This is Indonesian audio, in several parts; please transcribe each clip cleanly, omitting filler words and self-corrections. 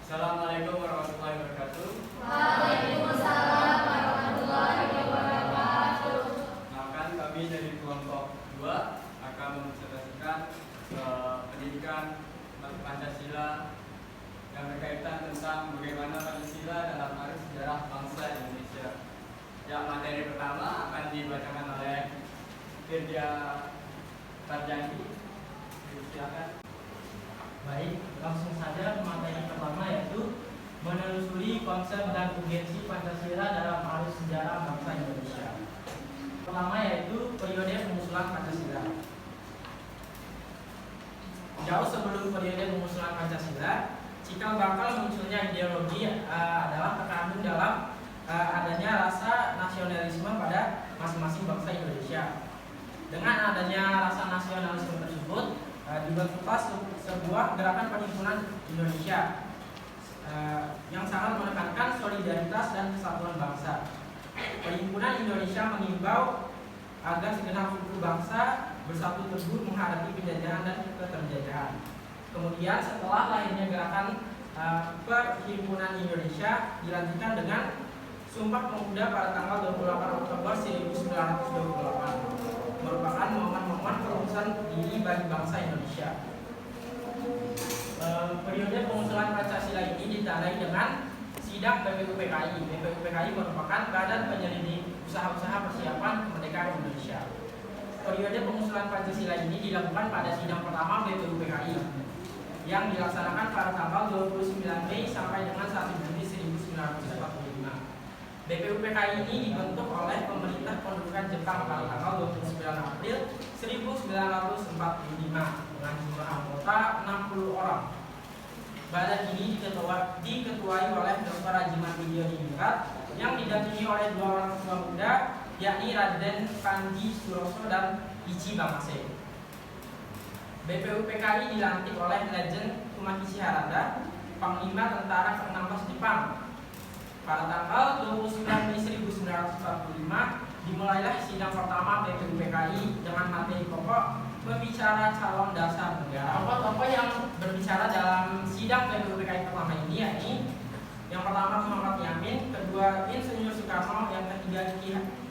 Assalamualaikum warahmatullahi wabarakatuh. Waalaikumsalam warahmatullahi wabarakatuh. Nah, kami dari kelompok 2 akan mempresentasikan pendidikan Pancasila yang berkaitan tentang bagaimana Pancasila dalam arus sejarah bangsa Indonesia. Yang materi pertama akan dibacakan oleh Firdia Tarjani. Silakan. Baik, langsung saja materi pertama yaitu menelusuri konsep dan urgensi Pancasila dalam arus sejarah bangsa Indonesia. Pertama yaitu periode pengusulan Pancasila. Jauh sebelum periode pengusulan Pancasila, cikal bakal munculnya ideologi adalah terkandung dalam adanya rasa nasionalisme pada masing-masing bangsa Indonesia. Dengan adanya rasa nasionalisme tersebut, dibentuklah sebuah gerakan perhimpunan Indonesia yang sangat menekankan solidaritas dan kesatuan bangsa. Perhimpunan Indonesia mengimbau agar segenap suku bangsa bersatu teguh menghadapi penjajahan dan keterjajahan. Kemudian setelah lahirnya gerakan Perhimpunan Indonesia dilanjutkan dengan Sumpah Pemuda pada tanggal 28 Oktober 1928 merupakan momen-momen perumusan diri bagi bangsa Indonesia. Periode pengusulan Pancasila ini ditandai dengan sidang BPUPKI. BPUPKI merupakan badan penyelidik usaha-usaha persiapan kemerdekaan Indonesia. Periode pengusulan Pancasila ini dilakukan pada sidang pertama BPUPKI yang dilaksanakan pada tanggal 29 Mei sampai dengan 1 Juni 1945. BPUPKI ini dibentuk oleh pemerintah pendudukan Jepang pada tanggal 29 April 1945 dengan jumlah anggota 60 orang. Badan ini diketuai oleh Dr. Rajiman Widyaningrat yang didampingi oleh 2 orang ketua muda, yakni Raden Panji Suroso dan Ichi Bamase. BPUPKI dilantik oleh Legend Kumakishi Harada, Panglima Tentara ke-16 Jepang. Pada tanggal 29 Mei 1945 dimulailah sidang pertama BPUPKI dengan materi pokok pembicara calon dasar negara. Tokoh-tokoh yang berbicara dalam sidang BPUPKI pertama ini yakni yang pertama Muhammad Yamin, kedua Insinyur Soekarno, yang ketiga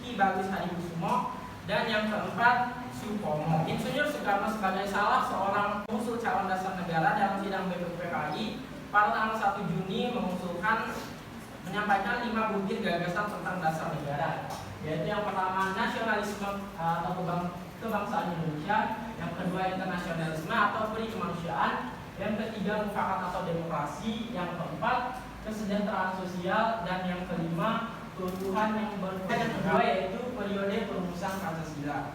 Ki Bagus Hadikusumo, dan yang keempat Supomo. Insinyur Soekarno sebagai salah seorang pengusul calon dasar negara dalam sidang BPUPKI pada tanggal 1 Juni menyampaikan 5 butir gagasan tentang dasar negara, yaitu yang pertama nasionalisme atau kebangsaan Indonesia, yang kedua internasionalisme atau peri kemanusiaan, yang ketiga mufakat atau demokrasi, yang keempat kesejahteraan sosial, dan yang kelima keutuhan yang yang kedua yaitu periode perumusan Pancasila.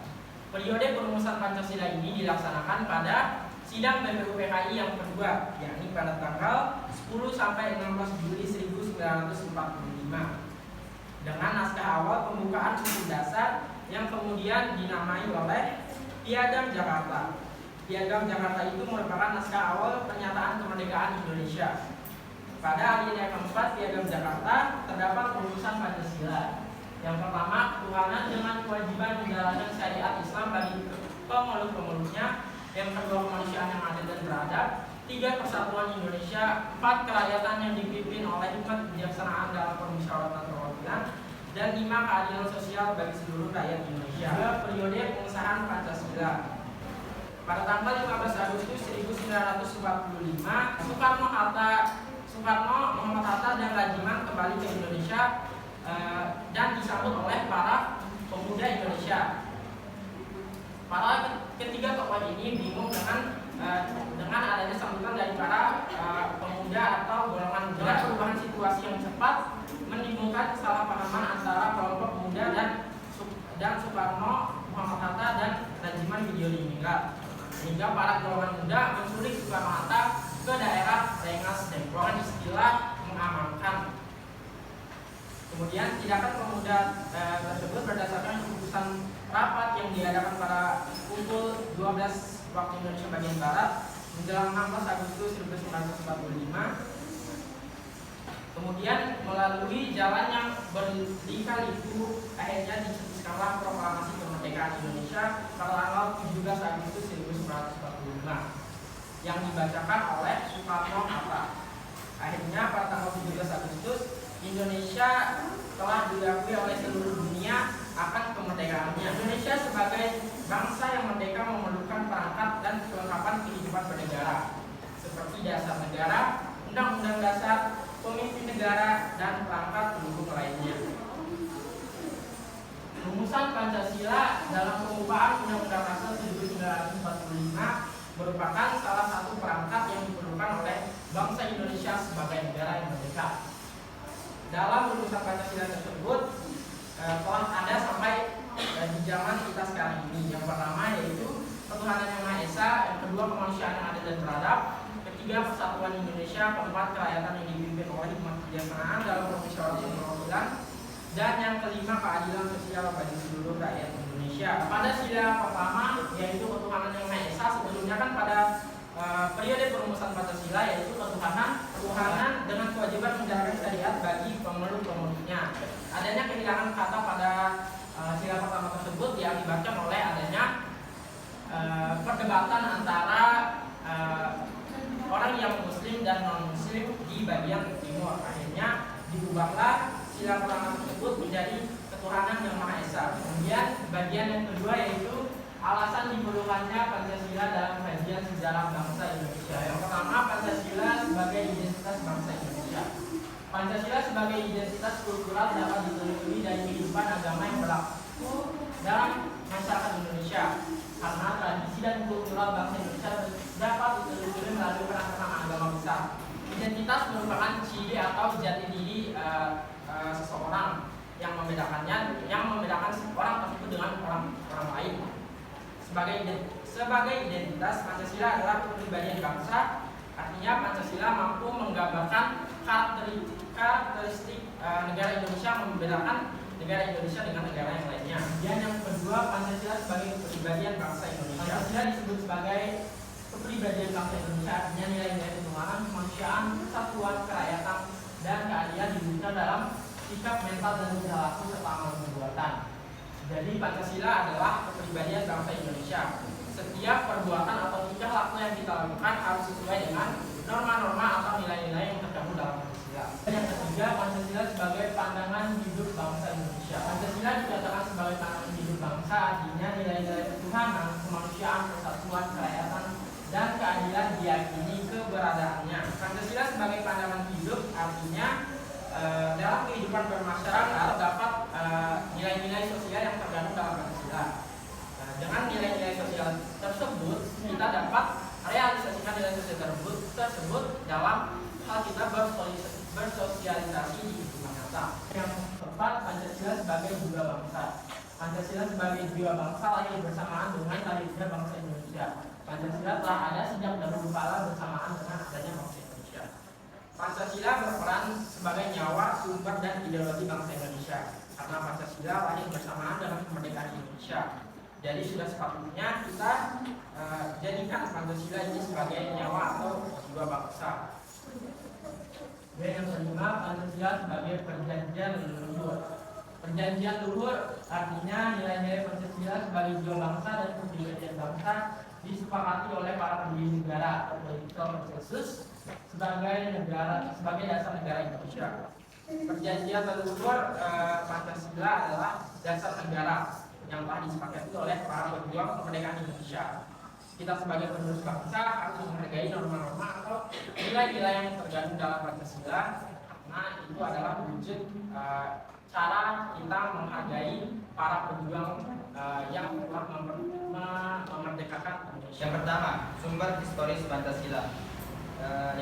Periode perumusan Pancasila ini dilaksanakan pada sidang BPUPKI yang kedua, yakni pada tanggal 10 sampai 16 Juli 1945 dengan naskah awal pembukaan suku dasar yang kemudian dinamai oleh Piagam Jakarta. Piagam Jakarta itu merupakan naskah awal pernyataan kemerdekaan Indonesia. Pada alinea keempat Piagam Jakarta terdapat perumusan Pancasila. Yang pertama, ketuhanan dengan kewajiban menjalankan syariat Islam bagi pemeluk-pemeluknya. Yang kedua, kemanusiaan yang adil dan beradab. 3, persatuan Indonesia. 4, kerakyatan yang dipimpin oleh hikmat kebijaksanaan dalam permusyawaratan perwakilan. Dan 5, keadilan sosial bagi seluruh rakyat Indonesia. 2, periode pengesahan Pancasila. Pada tanggal 15 Agustus 1945, Soekarno, Muhammad Hatta, dan Rajiman kembali ke Indonesia dan disambut oleh para pemuda Indonesia. Para ketiga tokoh ini bingung dengan adanya sambutan dari para pemuda atau golongan muda. Perubahan situasi yang cepat menimbulkan kesalahpahaman antara kelompok pemuda dan Soekarno, Muhammad Hatta, dan Rajiman Widyaningrat, sehingga para golongan muda menculik Soekarno Hatta ke daerah Rengas Dengklok, istilah mengamankan. Kemudian tindakan pemuda tersebut berdasarkan keputusan rapat yang diadakan pada pukul 12 waktu Indonesia bagian Barat menjelang 16 Agustus 1945. Kemudian melalui jalan yang berliku-liku akhirnya dicetuskanlah proklamasi kemerdekaan Indonesia pada tanggal 17 Agustus 1945 yang dibacakan oleh Soekarno Hatta. Akhirnya diakui oleh seluruh dunia akan kemerdekaannya. Indonesia sebagai bangsa yang merdeka memerlukan perangkat dan kelengkapan kehidupan bernegara seperti dasar negara, undang-undang dasar, pemimpin negara, dan perangkat pendukung lainnya. Rumusan Pancasila dalam pengupahan Undang-Undang Dasar 1945 merupakan salah satu perangkat yang diperlukan oleh bangsa Indonesia sebagai negara yang merdeka. Dalam rumusan Pancasila tersebut telah ada sampai di zaman kita sekarang ini. Yang pertama yaitu ketuhanan yang Maha Esa, yang kedua kemanusiaan yang adil dan beradab, ketiga persatuan Indonesia, keempat kerakyatan yang dipimpin oleh hikmat kebijaksanaan dalam permusyawaratan perwakilan, dan yang kelima keadilan sosial bagi seluruh rakyat Indonesia. Pada sila pertama yaitu ketuhanan yang Maha Esa, sebelumnya kan pada periode perumusan Pancasila yaitu ketuhanan dengan kewajiban menjalankan syariat bagi pemeluk-pemeluknya. Adanya kehilangan kata pada sila pertama tersebut diakibatkan oleh adanya perdebatan antara orang yang muslim dan non muslim di bagian timur. Akhirnya diubahlah sila pertama tersebut menjadi ketuhanan yang Maha Esa. Kemudian bagian yang kedua yaitu alasan diperlukannya Pancasila dalam kajian sejarah bangsa Indonesia. Yang pertama, Pancasila sebagai identitas bangsa Indonesia. Pancasila sebagai identitas kultural dapat ditelusuri dari kehidupan agama yang berlaku dalam masyarakat Indonesia. Karena tradisi dan kultural bangsa Indonesia dapat ditelusuri melalui peran-peran agama besar. Identitas merupakan ciri atau jati diri seseorang yang membedakan seorang tersebut dengan orang lain. Sebagai identitas, Pancasila adalah kepribadian bangsa. Artinya Pancasila mampu menggambarkan karakteristik negara Indonesia, membedakan negara Indonesia dengan negara yang lainnya. Dan yang kedua, Pancasila sebagai kepribadian bangsa Indonesia. Pancasila disebut sebagai kepribadian bangsa Indonesia, artinya nilai-nilai ketuhanan, kemanusiaan, persatuan, kerakyatan, dan keadilan diwujudkan dalam sikap mental dan perilaku serta amal perbuatan. Jadi Pancasila adalah kepribadian bangsa Indonesia. Setiap perbuatan atau tingkah laku yang kita lakukan harus sesuai dengan norma-norma atau nilai-nilai yang terkandung dalam Pancasila. Yang ketiga, Pancasila sebagai pandangan hidup bangsa Indonesia. Pancasila dikatakan sebagai pandangan hidup bangsa, artinya nilai-nilai ketuhanan, kemanusiaan, persatuan, kerakyatan, dan keadilan diyakini keberadaannya. Pancasila sebagai pandangan hidup artinya dalam kehidupan bermasyarakat dapat nilai-nilai sosial yang terkandung dalam Pancasila. Dengan nilai-nilai sosial tersebut kita dapat realisasikan nilai sosial tersebut dalam hal kita bersosialisasi di kehidupan nyata. Yang keempat, Pancasila sebagai jiwa bangsa. Pancasila sebagai jiwa bangsa lahir bersamaan dengan lahirnya bangsa Indonesia. Pancasila telah ada sejak dahulu kala bersamaan dengan adanya bangsa Indonesia. Pancasila berperan sebagai nyawa, sumber, dan ideologi bangsa Indonesia. Karena Pancasila lahir bersamaan dengan kemerdekaan Indonesia. Jadi sudah sepatutnya kita jadikan Pancasila ini sebagai nyawa atau jiwa bangsa. Dan yang kelima, Pancasila sebagai perjanjian leluhur. Perjanjian leluhur artinya nilai-nilai Pancasila sebagai jiwa bangsa dan kepribadian bangsa disepakati oleh para pendiri negara atau political consensus sebagai dasar negara Indonesia. Perjanjian leluhur Pancasila adalah dasar negara yang telah disepakati oleh para pejuang kemerdekaan Indonesia. Kita sebagai penerus bangsa harus menghargai norma-norma atau nilai-nilai yang tergandung dalam Pancasila, karena itu adalah wujud cara kita menghargai para pejuang yang telah memerdekakan Indonesia. Yang pertama, sumber historis Pancasila.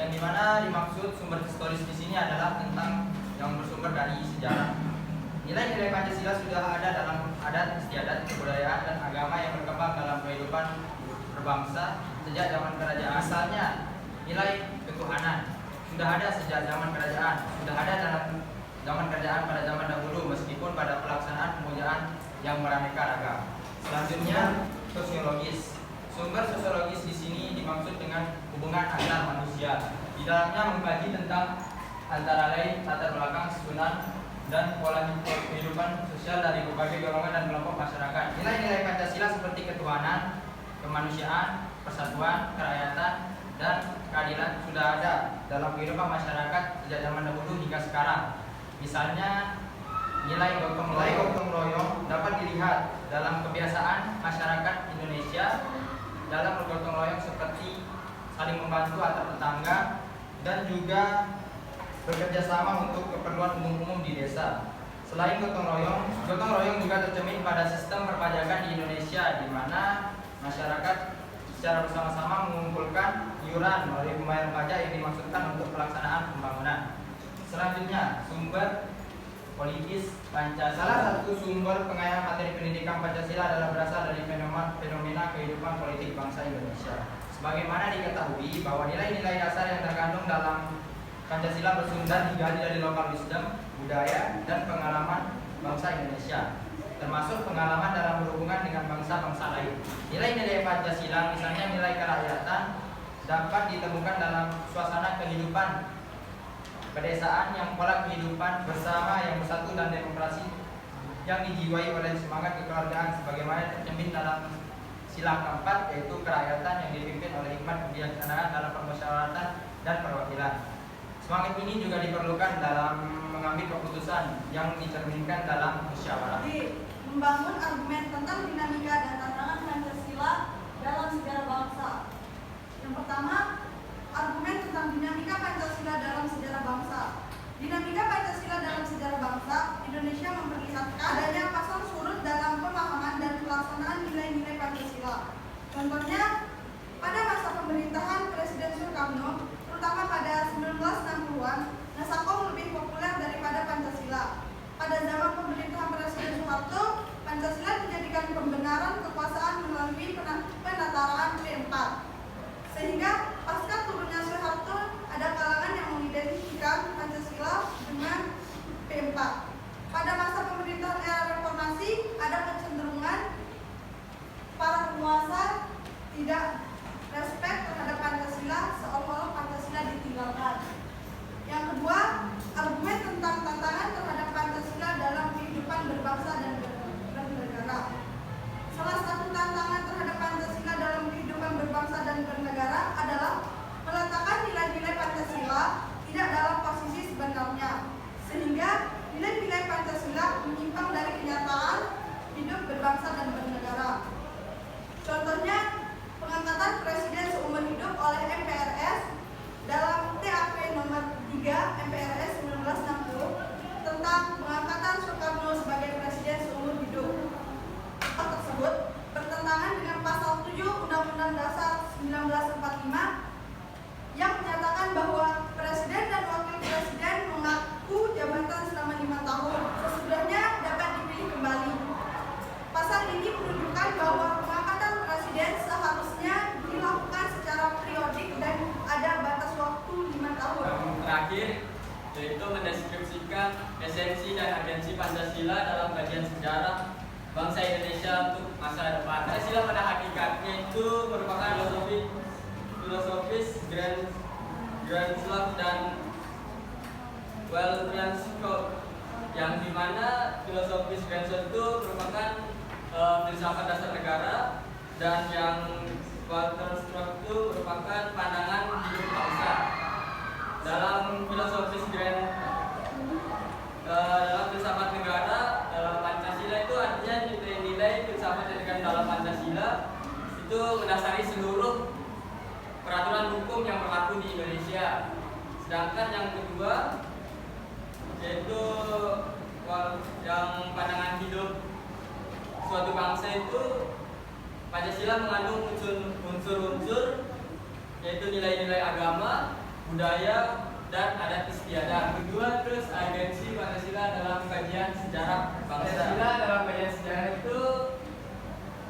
Yang dimana dimaksud sumber historis di sini adalah tentang yang bersumber dari sejarah. Nilai-nilai Pancasila sudah ada dalam adat istiadat, kebudayaan, dan agama yang berkembang dalam kehidupan berbangsa sejak zaman kerajaan. Asalnya, nilai ketuhanan sudah ada sejak zaman kerajaan, sudah ada dalam zaman kerajaan pada zaman dahulu, meskipun pada pelaksanaan pemujaan yang beraneka ragam. Selanjutnya, sosiologis. Sumber sosiologis di sini dimaksud dengan hubungan antar manusia. Di dalamnya mengkaji tentang antara lain latar belakang, susunan, dan pola kehidupan sosial dari berbagai golongan dan kelompok masyarakat. Nilai-nilai Pancasila seperti ketuhanan, kemanusiaan, persatuan, kerakyatan, dan keadilan sudah ada dalam kehidupan masyarakat sejak zaman dahulu hingga sekarang. Misalnya Nilai gotong royong dapat dilihat dalam kebiasaan masyarakat Indonesia dalam bergotong royong seperti saling membantu antar tetangga dan juga bekerja sama untuk keperluan umum-umum di desa. Selain gotong royong juga tercermin pada sistem perpajakan di Indonesia, di mana masyarakat secara bersama-sama mengumpulkan iuran melalui pembayaran pajak yang dimaksudkan untuk pelaksanaan pembangunan. Selanjutnya, sumber politis Pancasila. Salah satu sumber pengayaan materi pendidikan Pancasila adalah berasal dari fenomena kehidupan politik bangsa Indonesia. Sebagaimana diketahui bahwa nilai-nilai dasar yang terkandung dalam Pancasila bersumber digali dari lokal wisdom, budaya, dan pengalaman bangsa Indonesia, termasuk pengalaman dalam berhubungan dengan bangsa-bangsa lain. Nilai-nilai Pancasila, misalnya nilai kerakyatan, dapat ditemukan dalam suasana kehidupan pedesaan yang pola kehidupan bersama yang bersatu dan demokrasi yang dijiwai oleh semangat kekeluargaan sebagaimana tercermin dalam sila keempat, yaitu kerakyatan yang dipimpin oleh hikmat kebijaksanaan dalam permusyawaratan dan perwakilan. Semangat ini juga diperlukan dalam mengambil keputusan yang dicerminkan dalam musyawarah. Membangun argumen tentang dinamika dan tantangan Pancasila dalam sejarah bangsa. Yang pertama, argumen tentang dinamika Pancasila dalam sejarah bangsa. Dinamika Pancasila dalam sejarah bangsa Indonesia memperlihatkan adanya pasang surut dalam pemahaman dan pelaksanaan nilai-nilai Pancasila. Contohnya, pada masa pemerintahan Presiden Soekarno, terutama pada 1960-an, Nasakom lebih populer daripada Pancasila. Pada zaman pemerintahan Presiden Soeharto, Pancasila dijadikan pembenaran kekuasaan melalui penataraan P4. Sehingga pasca turunnya Soeharto, ada kalangan yang mengidentikan Pancasila dengan P4. Pada masa pemerintahan era reformasi, ada kecenderungan para penguasa tidak respect terhadap Pancasila, seolah-olah Pancasila ditinggalkan. Yang kedua, argumen tentang tantangan terhadap Pancasila dalam kehidupan berbangsa dan bernegara. Salah satu tantangan terhadap Pancasila dalam kehidupan berbangsa dan bernegara adalah meletakkan nilai-nilai Pancasila tidak dalam posisi sebenarnya, sehingga nilai-nilai Pancasila menyimpang dari kenyataan hidup berbangsa dan bernegara. Contohnya, pengangkatan presiden seumur hidup oleh MPRS dalam TAP nomor 3 MPRS 1960 tentang pengangkatan Soekarno sebagai presiden seumur hidup. Hal tersebut bertentangan dengan pasal 7 Undang-Undang Dasar 1945 yang menyatakan bahwa presiden dan wakil presiden mengaku jabatan selama 5 tahun, sesudahnya dapat dipilih kembali. Pasal ini menunjukkan bahwa pengangkatan presiden seharusnya dilakukan secara periodik dan ada batas waktu 5 tahun. Yang terakhir, yaitu mendeskripsikan esensi dan agensi Pancasila dalam kajian sejarah bangsa Indonesia untuk masa depan. Pancasila pada hakikatnya itu merupakan filosofis grand slam dan Wellian Scott, yang dimana filosofis grand slam itu merupakan filsafat dasar negara, dan yang Walter Scott itu merupakan pandangan hidup bangsa. Dalam filosofis dalam filsafat negara, dalam Pancasila itu artinya nilai-nilai filsafat yang dikandung dalam Pancasila itu mendasari seluruh peraturan hukum yang berlaku di Indonesia. Sedangkan yang kedua, yaitu yang pandangan hidup suatu bangsa itu, Pancasila mengandung unsur-unsur yaitu nilai-nilai agama, budaya, dan adat istiadat. Kedua, terus agensi Pancasila dalam kajian sejarah bangsa. Pancasila dalam kajian sejarah itu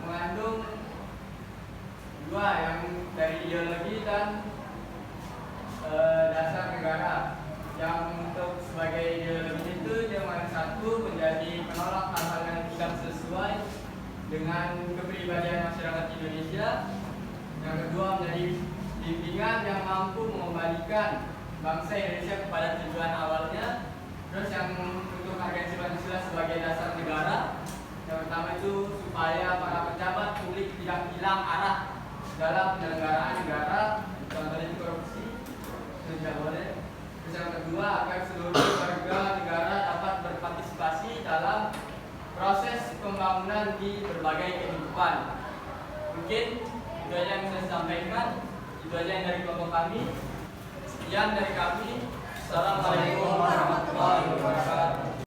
mengandung dua, yang dari ideologi dan dasar negara. Yang untuk sebagai ideologi itu yang satu menjadi penolak hal-hal yang tidak sesuai dengan kepribadian masyarakat Indonesia. Yang kedua menjadi bimbingan yang mampu mengembalikan bangsa Indonesia kepada tujuan awalnya. Terus yang untuk agensi Pancasila sebagai dasar negara, yang pertama itu supaya para pejabat publik tidak hilang arah dalam penyelenggaraan negara, contohnya itu korupsi, itu tidak boleh. Terus yang kedua, agar seluruh warga negara dapat berpartisipasi dalam proses pembangunan di berbagai kehidupan. Mungkin itu aja yang saya sampaikan. Itu aja yang dari kelompok kami. Sekian dari kami. Assalamualaikum warahmatullahi wabarakatuh.